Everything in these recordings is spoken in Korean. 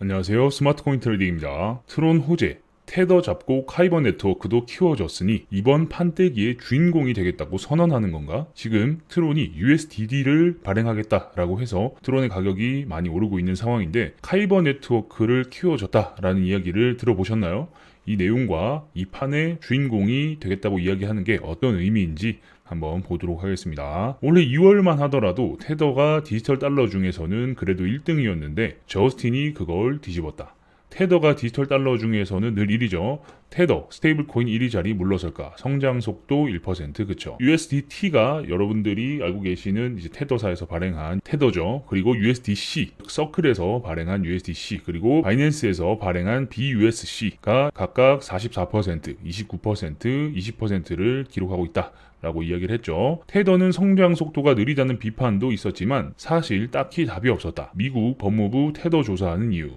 안녕하세요. 스마트코인 트레이딩입니다. 트론 호재, 테더 잡고 카이버 네트워크도 키워졌으니 이번 판때기의 주인공이 되겠다고 선언하는 건가? 지금 트론이 USDD를 발행하겠다라고 해서 트론의 가격이 많이 오르고 있는 상황인데 카이버 네트워크를 키워줬다라는 이야기를 들어보셨나요? 이 내용과 이 판의 주인공이 되겠다고 이야기하는 게 어떤 의미인지 한번 보도록 하겠습니다. 올해 2월만 하더라도 테더가 디지털 달러 중에서는 그래도 1등이었는데 저스틴이 그걸 뒤집었다. 테더가 디지털 달러 중에서는 늘 1위죠. 테더, 스테이블 코인 1위 자리 물러설까? 성장 속도 1%, 그쵸? USDT가 여러분들이 알고 계시는 이제 테더사에서 발행한 테더죠. 그리고 USDC, 서클에서 발행한 USDC, 그리고 바이낸스에서 발행한 BUSC가 각각 44%, 29%, 20%를 기록하고 있다. 라고 이야기를 했죠. 테더는 성장 속도가 느리다는 비판도 있었지만 사실 딱히 답이 없었다. 미국 법무부 테더 조사하는 이유.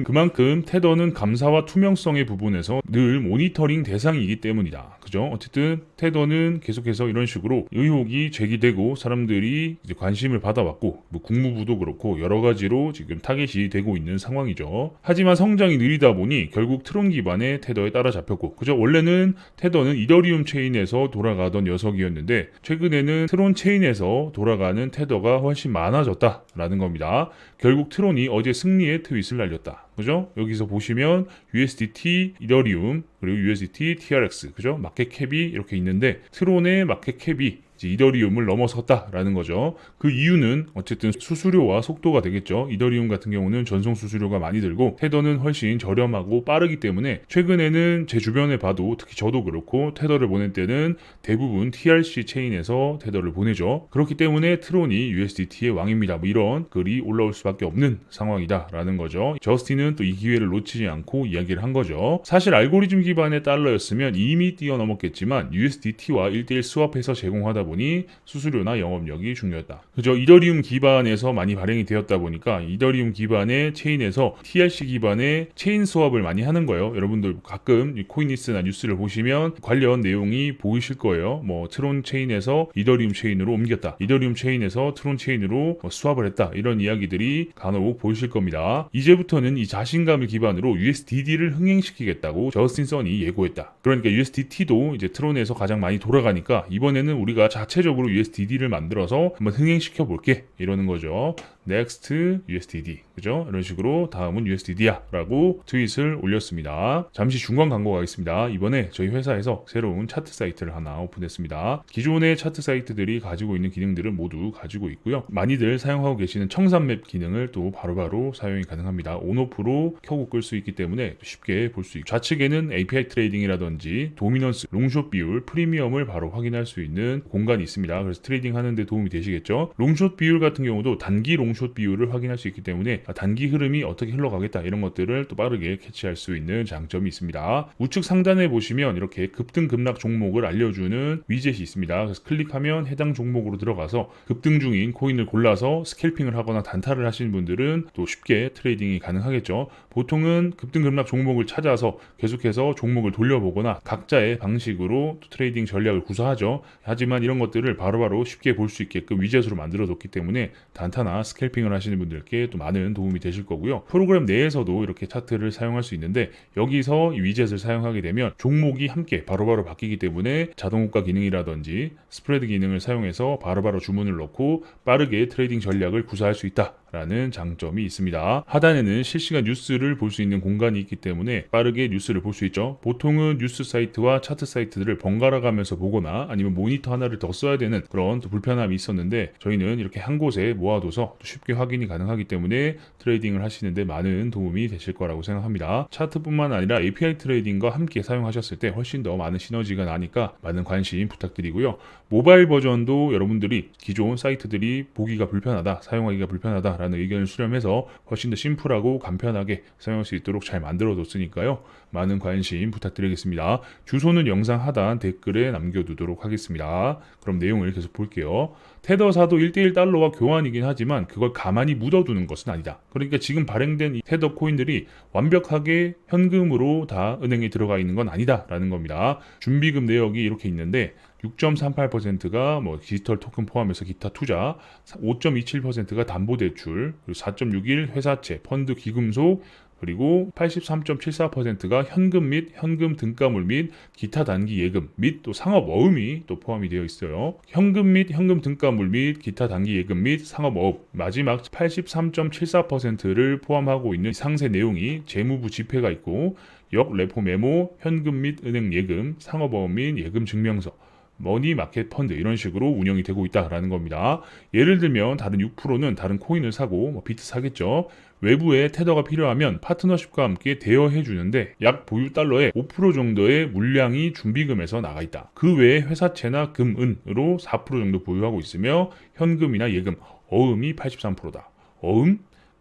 그만큼 테더는 감사와 투명성의 부분에서 늘 모니터링 대상이기 때문이다. 그죠? 어쨌든 테더는 계속해서 이런 식으로 의혹이 제기되고 사람들이 이제 관심을 받아왔고 뭐 국무부도 그렇고 여러 가지로 지금 타겟이 되고 있는 상황이죠. 하지만 성장이 느리다 보니 결국 트론 기반의 테더에 따라잡혔고 그죠? 원래는 테더는 이더리움 체인에서 돌아가던 녀석이었는데 최근에는 트론 체인에서 돌아가는 테더가 훨씬 많아졌다라는 겁니다. 결국 트론이 어제 승리의 트윗을 날렸다. 그죠? 여기서 보시면 USDT, 이더리움, 그리고 USDT, TRX, 그죠? 마켓캡이 이렇게 있는데 트론의 마켓캡이 이더리움을 넘어섰다라는 거죠. 그 이유는 어쨌든 수수료와 속도가 되겠죠. 이더리움 같은 경우는 전송 수수료가 많이 들고 테더는 훨씬 저렴하고 빠르기 때문에 최근에는 제 주변에 봐도 특히 저도 그렇고 테더를 보낼 때는 대부분 TRC 체인에서 테더를 보내죠. 그렇기 때문에 트론이 USDT의 왕입니다. 뭐 이런 글이 올라올 수밖에 없는 상황이다라는 거죠. 저스틴은 또 이 기회를 놓치지 않고 이야기를 한 거죠. 사실 알고리즘 기반의 달러였으면 이미 뛰어넘었겠지만 USDT와 1대1 스왑해서 제공하다 보니 수수료나 영업력이 중요했다. 그죠? 이더리움 기반에서 많이 발행이 되었다 보니까 이더리움 기반의 체인에서 TRC 기반의 체인 스왑을 많이 하는 거예요. 여러분들 가끔 코인니스나 뉴스를 보시면 관련 내용이 보이실 거예요. 뭐 트론 체인에서 이더리움 체인으로 옮겼다. 이더리움 체인에서 트론 체인으로 스왑을 했다. 이런 이야기들이 간혹 보이실 겁니다. 이제부터는 이 자신감을 기반으로 USDD를 흥행시키겠다고 저스틴 선이 예고했다. 그러니까 USDT도 이제 트론에서 가장 많이 돌아가니까 이번에는 우리가 자체적으로 USDD를 만들어서 한번 흥행시켜 볼게 이러는 거죠. Next USDD 그죠? 이런 식으로 다음은 USDD야 라고 트윗을 올렸습니다. 잠시 중간 광고 가겠습니다. 이번에 저희 회사에서 새로운 차트 사이트를 하나 오픈했습니다. 기존의 차트 사이트들이 가지고 있는 기능들을 모두 가지고 있고요. 많이들 사용하고 계시는 청산맵 기능을 또 바로바로 사용이 가능합니다. 온오프로 켜고 끌 수 있기 때문에 쉽게 볼 수 있고 좌측에는 API 트레이딩이라든지 도미넌스, 롱숏 비율, 프리미엄을 바로 확인할 수 있는 공간이 있습니다. 그래서 트레이딩 하는데 도움이 되시겠죠. 롱숏 비율 같은 경우도 단기 롱숏 비율을 확인할 수 있기 때문에 단기 흐름이 어떻게 흘러가겠다 이런 것들을 또 빠르게 캐치할 수 있는 장점이 있습니다. 우측 상단에 보시면 이렇게 급등 급락 종목을 알려주는 위젯이 있습니다. 그래서 클릭하면 해당 종목으로 들어가서 급등 중인 코인을 골라서 스캘핑을 하거나 단타를 하시는 분들은 또 쉽게 트레이딩이 가능하겠죠. 보통은 급등 급락 종목을 찾아서 계속해서 종목을 돌려보거나 각자의 방식으로 트레이딩 전략을 구사하죠. 하지만 이런 것들을 바로바로 쉽게 볼 수 있게끔 위젯으로 만들어뒀기 때문에 단타나 스캘핑을 하시는 분들께 또 많은 도움이 되실 거고요. 프로그램 내에서도 이렇게 차트를 사용할 수 있는데 여기서 이 위젯을 사용하게 되면 종목이 함께 바로바로 바뀌기 때문에 자동호가 기능이라든지 스프레드 기능을 사용해서 바로바로 주문을 넣고 빠르게 트레이딩 전략을 구사할 수 있다. 라는 장점이 있습니다. 하단에는 실시간 뉴스를 볼 수 있는 공간이 있기 때문에 빠르게 뉴스를 볼 수 있죠. 보통은 뉴스 사이트와 차트 사이트들을 번갈아 가면서 보거나 아니면 모니터 하나를 더 써야 되는 그런 또 불편함이 있었는데 저희는 이렇게 한 곳에 모아둬서 쉽게 확인이 가능하기 때문에 트레이딩을 하시는데 많은 도움이 되실 거라고 생각합니다. 차트뿐만 아니라 API 트레이딩과 함께 사용하셨을 때 훨씬 더 많은 시너지가 나니까 많은 관심 부탁드리고요. 모바일 버전도 여러분들이 기존 사이트들이 보기가 불편하다, 사용하기가 불편하다 라는 의견을 수렴해서 훨씬 더 심플하고 간편하게 사용할 수 있도록 잘 만들어뒀으니까요. 많은 관심 부탁드리겠습니다. 주소는 영상 하단 댓글에 남겨두도록 하겠습니다. 그럼 내용을 계속 볼게요. 테더사도 1대1 달러와 교환이긴 하지만 그걸 가만히 묻어두는 것은 아니다. 그러니까 지금 발행된 이 테더 코인들이 완벽하게 현금으로 다 은행에 들어가 있는 건 아니다 라는 겁니다. 준비금 내역이 이렇게 있는데 6.38%가 뭐 디지털 토큰 포함해서 기타 투자, 5.27%가 담보대출, 그리고 4.61 회사채, 펀드 기금속, 그리고 83.74%가 현금 및 현금 등가물 및 기타 단기 예금 및 또 상업 어음이 또 포함이 되어 있어요. 현금 및 현금 등가물 및 기타 단기 예금 및 상업 어음, 마지막 83.74%를 포함하고 있는 상세 내용이 재무부 지폐가 있고 역 레포 메모, 현금 및 은행 예금, 상업 어음 및 예금 증명서, 머니 마켓 펀드 이런 식으로 운영이 되고 있다라는 겁니다. 예를 들면 다른 6%는 다른 코인을 사고 뭐 비트 사겠죠. 외부에 테더가 필요하면 파트너십과 함께 대여해 주는데 약 보유 달러의 5% 정도의 물량이 준비금에서 나가 있다. 그 외에 회사채나 금, 은으로 4% 정도 보유하고 있으며 현금이나 예금, 어음이 83%다. 어음?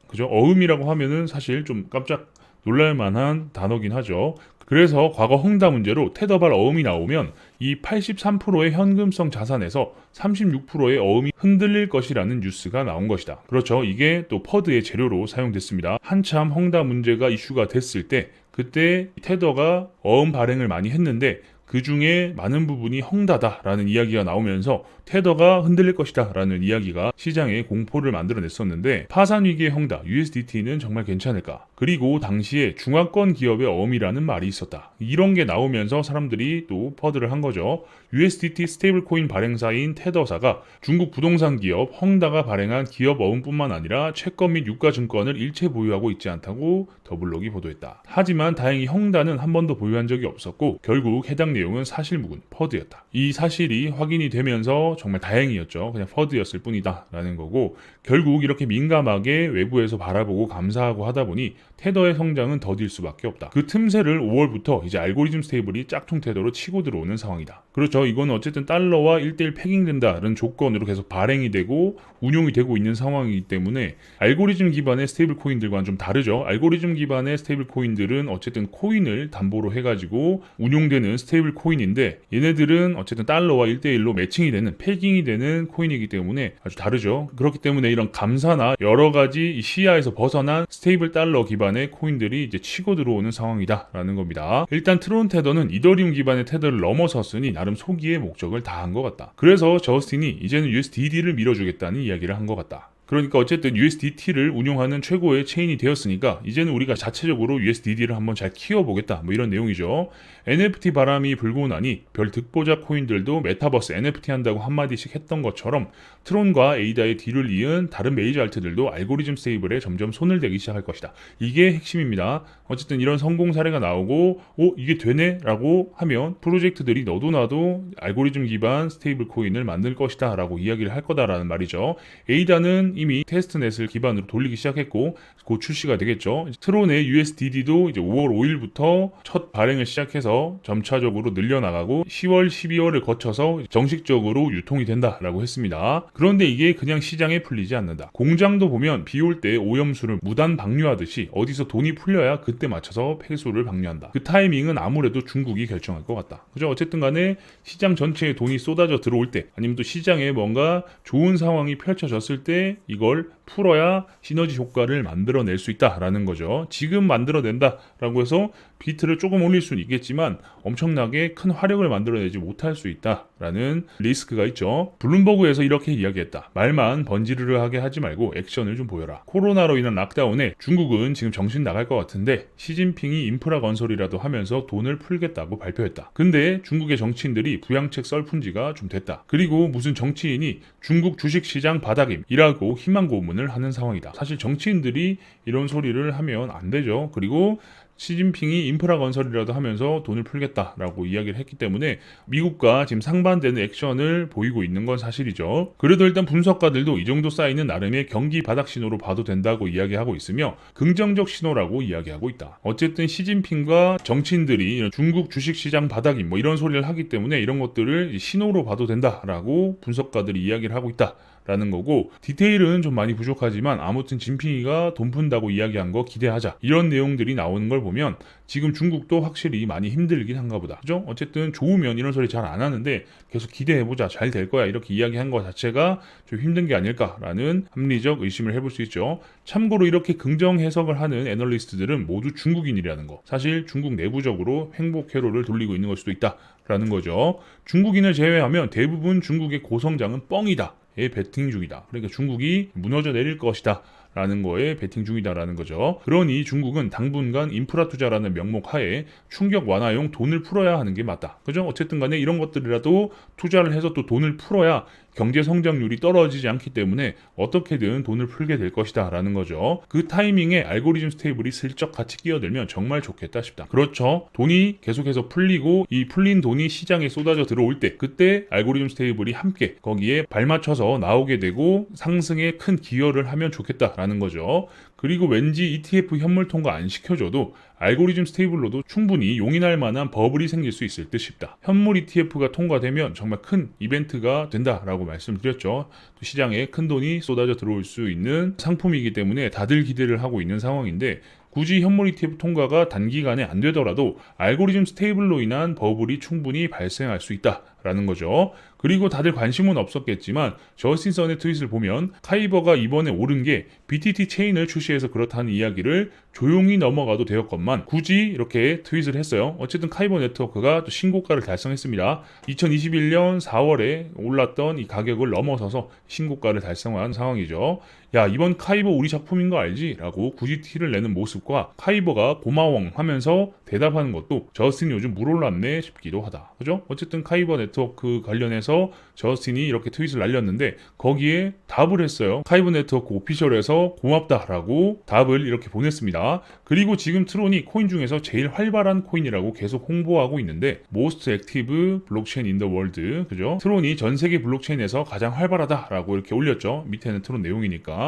그죠? 어음이라고 하면은 사실 좀 깜짝 놀랄 만한 단어긴 하죠. 그래서 과거 헝다 문제로 테더발 어음이 나오면 이 83%의 현금성 자산에서 36%의 어음이 흔들릴 것이라는 뉴스가 나온 것이다. 그렇죠. 이게 또 퍼드의 재료로 사용됐습니다. 한참 헝다 문제가 이슈가 됐을 때 그때 테더가 어음 발행을 많이 했는데 그 중에 많은 부분이 헝다다라는 이야기가 나오면서 테더가 흔들릴 것이다라는 이야기가 시장에 공포를 만들어냈었는데 파산 위기의 헝다, USDT는 정말 괜찮을까? 그리고 당시에 중화권 기업의 어음이라는 말이 있었다. 이런 게 나오면서 사람들이 또 퍼드를 한 거죠. USDT 스테이블 코인 발행사인 테더사가 중국 부동산 기업 헝다가 발행한 기업 어음뿐만 아니라 채권 및 유가증권을 일체 보유하고 있지 않다고 더블록이 보도했다. 하지만 다행히 헝다는 한 번도 보유한 적이 없었고 결국 해당 내용은 사실무근 퍼드였다. 이 사실이 확인이 되면서 정말 다행이었죠. 그냥 퍼드였을 뿐이다 라는 거고 결국 이렇게 민감하게 외부에서 바라보고 감사하고 하다 보니 테더의 성장은 더딜 수밖에 없다. 그 틈새를 5월부터 이제 알고리즘 스테이블이 짝퉁 테더로 치고 들어오는 상황이다. 그렇죠. 이거는 어쨌든 달러와 1대1 패깅된다는 조건으로 계속 발행이 되고 운용이 되고 있는 상황이기 때문에 알고리즘 기반의 스테이블 코인들과는 좀 다르죠. 알고리즘 기반의 스테이블 코인들은 어쨌든 코인을 담보로 해가지고 운용되는 스테이블 코인인데 얘네들은 어쨌든 달러와 1대1로 매칭이 되는 패깅이 되는 코인이기 때문에 아주 다르죠. 그렇기 때문에 이런 감사나 여러 가지 시야에서 벗어난 스테이블 달러 기반의 코인들이 이제 치고 들어오는 상황이다라는 겁니다. 일단 트론 테더는 이더리움 기반의 테더를 넘어섰으니 나름 소기의 목적을 다한 것 같다. 그래서 저스틴이 이제는 USDD를 밀어주겠다는 이야기를 한 것 같다. 그러니까 어쨌든 USDT를 운용하는 최고의 체인이 되었으니까 이제는 우리가 자체적으로 USDD를 한번 잘 키워보겠다 뭐 이런 내용이죠. NFT 바람이 불고 나니 별 득보자 코인들도 메타버스 NFT 한다고 한마디씩 했던 것처럼 트론과 에이다의 뒤를 이은 다른 메이저 알트들도 알고리즘 스테이블에 점점 손을 대기 시작할 것이다. 이게 핵심입니다. 어쨌든 이런 성공 사례가 나오고 이게 되네? 라고 하면 프로젝트들이 너도 나도 알고리즘 기반 스테이블 코인을 만들 것이다 라고 이야기를 할 거다라는 말이죠. 에이다는 이미 테스트넷을 기반으로 돌리기 시작했고 곧 출시가 되겠죠. 트론의 USDD도 이제 5월 5일부터 첫 발행을 시작해서 점차적으로 늘려나가고 10월, 12월을 거쳐서 정식적으로 유통이 된다라고 했습니다. 그런데 이게 그냥 시장에 풀리지 않는다. 공장도 보면 비 올 때 오염수를 무단 방류하듯이 어디서 돈이 풀려야 그때 맞춰서 폐수를 방류한다. 그 타이밍은 아무래도 중국이 결정할 것 같다. 그죠? 어쨌든 간에 시장 전체에 돈이 쏟아져 들어올 때 아니면 또 시장에 뭔가 좋은 상황이 펼쳐졌을 때 이걸 풀어야 시너지 효과를 만들어낼 수 있다라는 거죠. 지금 만들어낸다라고 해서 비트를 조금 올릴 수는 있겠지만 엄청나게 큰 화력을 만들어내지 못할 수 있다라는 리스크가 있죠. 블룸버그에서 이렇게 이야기했다. 말만 번지르르하게 하지 말고 액션을 좀 보여라. 코로나로 인한 락다운에 중국은 지금 정신 나갈 것 같은데 시진핑이 인프라 건설이라도 하면서 돈을 풀겠다고 발표했다. 근데 중국의 정치인들이 부양책 썰푼지가 좀 됐다. 그리고 무슨 정치인이 중국 주식시장 바닥임이라고 희망 고문을 하는 상황이다. 사실 정치인들이 이런 소리를 하면 안 되죠. 그리고 시진핑이 인프라 건설이라도 하면서 돈을 풀겠다라고 이야기를 했기 때문에 미국과 지금 상반되는 액션을 보이고 있는 건 사실이죠. 그래도 일단 분석가들도 이 정도 사인은 나름의 경기 바닥 신호로 봐도 된다고 이야기하고 있으며 긍정적 신호라고 이야기하고 있다. 어쨌든 시진핑과 정치인들이 중국 주식시장 바닥임 뭐 이런 소리를 하기 때문에 이런 것들을 신호로 봐도 된다라고 분석가들이 이야기를 하고 있다. 라는 거고 디테일은 좀 많이 부족하지만 아무튼 진핑이가 돈 푼다고 이야기한 거 기대하자 이런 내용들이 나오는 걸 보면 보면 지금 중국도 확실히 많이 힘들긴 한가 보다. 그죠? 어쨌든 좋으면 이런 소리 잘 안 하는데 계속 기대해보자. 잘 될 거야. 이렇게 이야기한 것 자체가 좀 힘든 게 아닐까라는 합리적 의심을 해볼 수 있죠. 참고로 이렇게 긍정 해석을 하는 애널리스트들은 모두 중국인이라는 거. 사실 중국 내부적으로 횡복 회로를 돌리고 있는 걸 수도 있다라는 거죠. 중국인을 제외하면 대부분 중국의 고성장은 뻥이다. 에 베팅 중이다. 그러니까 중국이 무너져 내릴 것이다. 라는 거에 베팅 중이다라는 거죠. 그러니 중국은 당분간 인프라 투자라는 명목 하에 충격 완화용 돈을 풀어야 하는 게 맞다. 그죠? 어쨌든 간에 이런 것들이라도 투자를 해서 또 돈을 풀어야 경제 성장률이 떨어지지 않기 때문에 어떻게든 돈을 풀게 될 것이다 라는 거죠. 그 타이밍에 알고리즘 스테이블이 슬쩍 같이 끼어들면 정말 좋겠다 싶다. 그렇죠. 돈이 계속해서 풀리고 이 풀린 돈이 시장에 쏟아져 들어올 때 그때 알고리즘 스테이블이 함께 거기에 발맞춰서 나오게 되고 상승에 큰 기여를 하면 좋겠다라는 거죠. 그리고 왠지 ETF 현물 통과 안 시켜줘도 알고리즘 스테이블로도 충분히 용인할 만한 버블이 생길 수 있을 듯 싶다. 현물 ETF가 통과되면 정말 큰 이벤트가 된다라고 말씀드렸죠. 또 시장에 큰 돈이 쏟아져 들어올 수 있는 상품이기 때문에 다들 기대를 하고 있는 상황인데 굳이 현물 ETF 통과가 단기간에 안 되더라도 알고리즘 스테이블로 인한 버블이 충분히 발생할 수 있다라는 거죠. 그리고 다들 관심은 없었겠지만 저스틴 선의 트윗을 보면 카이버가 이번에 오른 게 BTT 체인을 출시해서 그렇다는 이야기를 조용히 넘어가도 되었건만 굳이 이렇게 트윗을 했어요. 어쨌든 카이버 네트워크가 또 신고가를 달성했습니다. 2021년 4월에 올랐던 이 가격을 넘어서서 신고가를 달성한 상황이죠. 야, 이번 카이버 우리 작품인 거 알지? 라고 굳이 티를 내는 모습과 카이버가 고마워 하면서 대답하는 것도 저스틴이 요즘 물 올랐네 싶기도 하다. 그죠? 어쨌든 카이버 네트워크 관련해서 저스틴이 이렇게 트윗을 날렸는데 거기에 답을 했어요. 카이버 네트워크 오피셜에서 고맙다라고 답을 이렇게 보냈습니다. 그리고 지금 트론이 코인 중에서 제일 활발한 코인이라고 계속 홍보하고 있는데 Most Active Blockchain in the World. 그죠? 트론이 전 세계 블록체인에서 가장 활발하다라고 이렇게 올렸죠. 밑에는 트론 내용이니까.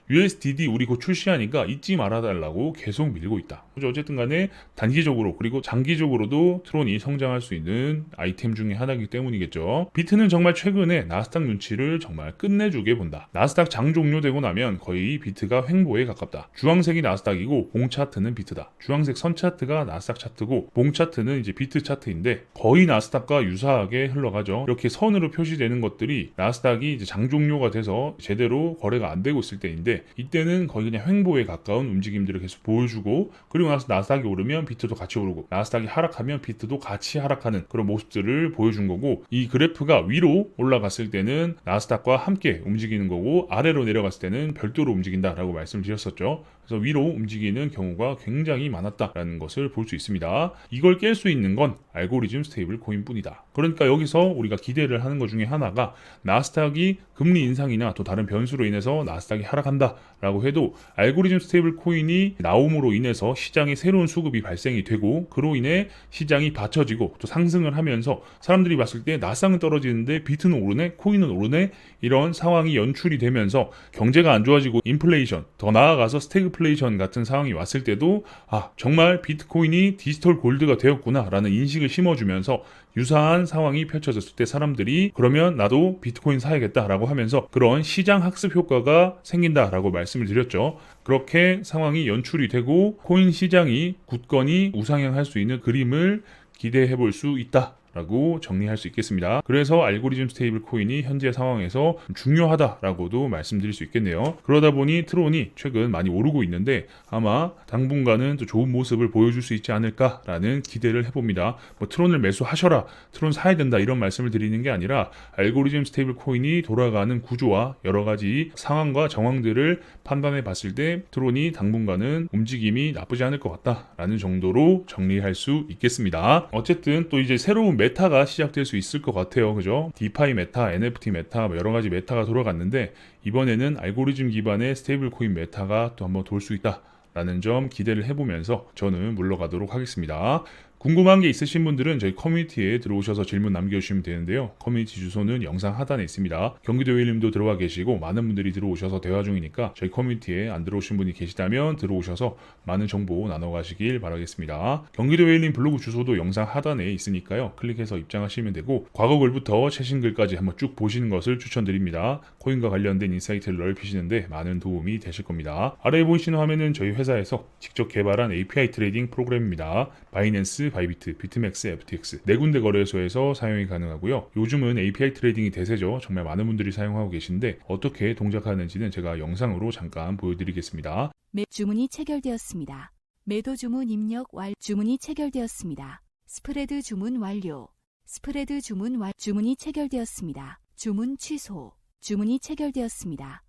USDD 우리 곧 출시하니까 잊지 말아달라고 계속 밀고 있다. 그죠? 어쨌든 간에 단기적으로 그리고 장기적으로도 트론이 성장할 수 있는 아이템 중에 하나이기 때문이겠죠. 비트는 정말 최근에 나스닥 눈치를 정말 끝내주게 본다. 나스닥 장 종료되고 나면 거의 비트가 횡보에 가깝다. 주황색이 나스닥이고 봉 차트는 비트다. 주황색 선 차트가 나스닥 차트고 봉 차트는 이제 비트 차트인데 거의 나스닥과 유사하게 흘러가죠. 이렇게 선으로 표시되는 것들이 나스닥이 이제 장 종료가 돼서 제대로 거래가 안 되고 있을 때인데 이때는 거의 그냥 횡보에 가까운 움직임들을 계속 보여주고 그리고 나서 나스닥이 오르면 비트도 같이 오르고 나스닥이 하락하면 비트도 같이 하락하는 그런 모습들을 보여준 거고 이 그래프가 위로 올라갔을 때는 나스닥과 함께 움직이는 거고 아래로 내려갔을 때는 별도로 움직인다라고 말씀드렸었죠. 그래서 위로 움직이는 경우가 굉장히 많았다라는 것을 볼 수 있습니다. 이걸 깰 수 있는 건 알고리즘 스테이블 코인뿐이다. 그러니까 여기서 우리가 기대를 하는 것 중에 하나가 나스닥이 금리 인상이나 또 다른 변수로 인해서 나스닥이 하락한다라고 해도 알고리즘 스테이블 코인이 나옴으로 인해서 시장에 새로운 수급이 발생이 되고 그로 인해 시장이 받쳐지고 또 상승을 하면서 사람들이 봤을 때 나스닥은 떨어지는데 비트는 오르네, 코인은 오르네 이런 상황이 연출이 되면서 경제가 안 좋아지고 인플레이션 더 나아가서 스태그플레이션 같은 상황이 왔을 때도 아 정말 비트코인이 디지털 골드가 되었구나 라는 인식을 심어주면서 유사한 상황이 펼쳐졌을 때 사람들이 그러면 나도 비트코인 사야겠다라고 하면서 그런 시장 학습 효과가 생긴다라고 말씀을 드렸죠. 그렇게 상황이 연출이 되고 코인 시장이 굳건히 우상향할 수 있는 그림을 기대해 볼 수 있다. 라고 정리할 수 있겠습니다. 그래서 알고리즘 스테이블 코인이 현재 상황에서 중요하다라고도 말씀드릴 수 있겠네요. 그러다 보니 트론이 최근 많이 오르고 있는데 아마 당분간은 또 좋은 모습을 보여줄 수 있지 않을까라는 기대를 해봅니다. 뭐 트론을 매수하셔라, 트론 사야 된다 이런 말씀을 드리는 게 아니라 알고리즘 스테이블 코인이 돌아가는 구조와 여러 가지 상황과 정황들을 판단해 봤을 때 트론이 당분간은 움직임이 나쁘지 않을 것 같다라는 정도로 정리할 수 있겠습니다. 어쨌든 또 이제 새로운 메타가 시작될 수 있을 것 같아요. 그죠? 디파이 메타, NFT 메타, 여러 가지 메타가 돌아갔는데 이번에는 알고리즘 기반의 스테이블 코인 메타가 또 한번 돌 수 있다라는 점 기대를 해보면서 저는 물러가도록 하겠습니다. 궁금한 게 있으신 분들은 저희 커뮤니티에 들어오셔서 질문 남겨주시면 되는데요. 커뮤니티 주소는 영상 하단에 있습니다. 경기도 웨일님도 들어와 계시고 많은 분들이 들어오셔서 대화 중이니까 저희 커뮤니티에 안 들어오신 분이 계시다면 들어오셔서 많은 정보 나눠 가시길 바라겠습니다. 경기도 웨일님 블로그 주소도 영상 하단에 있으니까요. 클릭해서 입장하시면 되고 과거 글부터 최신 글까지 한번 쭉 보시는 것을 추천드립니다. 코인과 관련된 인사이트를 넓히시는데 많은 도움이 되실 겁니다. 아래에 보이시는 화면은 저희 회사에서 직접 개발한 API 트레이딩 프로그램입니다. 바이낸스, 바이비트, 비트맥스, FTX 네 군데 거래소에서 사용이 가능하고요. 요즘은 API 트레이딩이 대세죠. 정말 많은 분들이 사용하고 계신데 어떻게 동작하는지는 제가 영상으로 잠깐 보여드리겠습니다. 주문이 체결되었습니다. 매도 주문 입력 주문이 체결되었습니다. 스프레드 주문 완료. 스프레드 주문 주문이 체결되었습니다. 주문 취소. 주문이 체결되었습니다.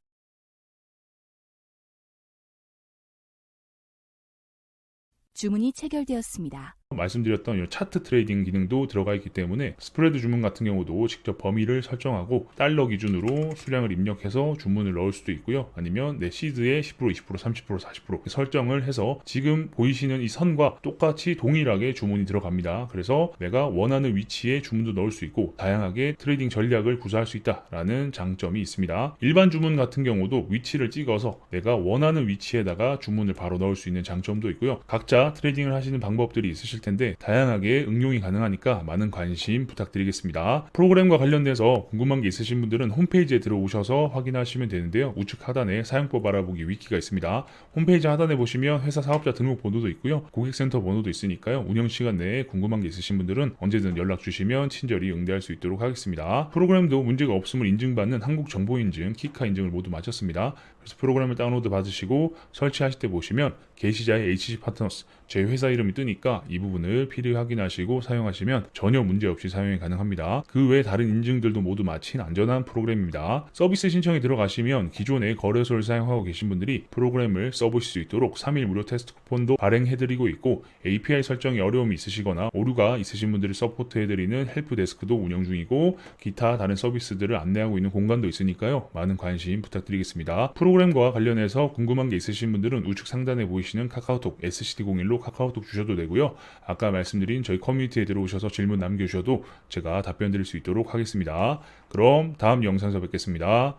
주문이 체결되었습니다. 말씀드렸던 이 차트 트레이딩 기능도 들어가 있기 때문에 스프레드 주문 같은 경우도 직접 범위를 설정하고 달러 기준으로 수량을 입력해서 주문을 넣을 수도 있고요. 아니면 내 시드에 10%, 20%, 30%, 40% 설정을 해서 지금 보이시는 이 선과 똑같이 동일하게 주문이 들어갑니다. 그래서 내가 원하는 위치에 주문도 넣을 수 있고 다양하게 트레이딩 전략을 구사할 수 있다라는 장점이 있습니다. 일반 주문 같은 경우도 위치를 찍어서 내가 원하는 위치에다가 주문을 바로 넣을 수 있는 장점도 있고요. 각자 트레이딩을 하시는 방법들이 있으실 텐데 다양하게 응용이 가능하니까 많은 관심 부탁드리겠습니다. 프로그램과 관련돼서 궁금한 게 있으신 분들은 홈페이지에 들어오셔서 확인하시면 되는데요. 우측 하단에 사용법 알아보기 위키가 있습니다. 홈페이지 하단에 보시면 회사 사업자 등록 번호도 있고요. 고객센터 번호도 있으니까요. 운영 시간 내에 궁금한 게 있으신 분들은 언제든 연락 주시면 친절히 응대할 수 있도록 하겠습니다. 프로그램도 문제가 없음을 인증받는 한국정보인증, 키카 인증을 모두 마쳤습니다. 그래서 프로그램을 다운로드 받으시고 설치하실 때 보시면 게시자의 HG 파트너스 제 회사 이름이 뜨니까 이 부분을 필히 확인하시고 사용하시면 전혀 문제없이 사용이 가능합니다. 그 외 다른 인증들도 모두 마친 안전한 프로그램입니다. 서비스 신청에 들어가시면 기존의 거래소를 사용하고 계신 분들이 프로그램을 써보실 수 있도록 3일 무료 테스트 쿠폰도 발행해드리고 있고 API 설정에 어려움이 있으시거나 오류가 있으신 분들을 서포트해드리는 헬프데스크도 운영 중이고 기타 다른 서비스들을 안내하고 있는 공간도 있으니까요. 많은 관심 부탁드리겠습니다. 프로그램과 관련해서 궁금한 게 있으신 분들은 우측 상단에 보이시는 카카오톡 SCD01로 카카오톡 주셔도 되고요. 아까 말씀드린 저희 커뮤니티에 들어오셔서 질문 남겨주셔도 제가 답변 드릴 수 있도록 하겠습니다. 그럼 다음 영상에서 뵙겠습니다.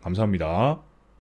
감사합니다.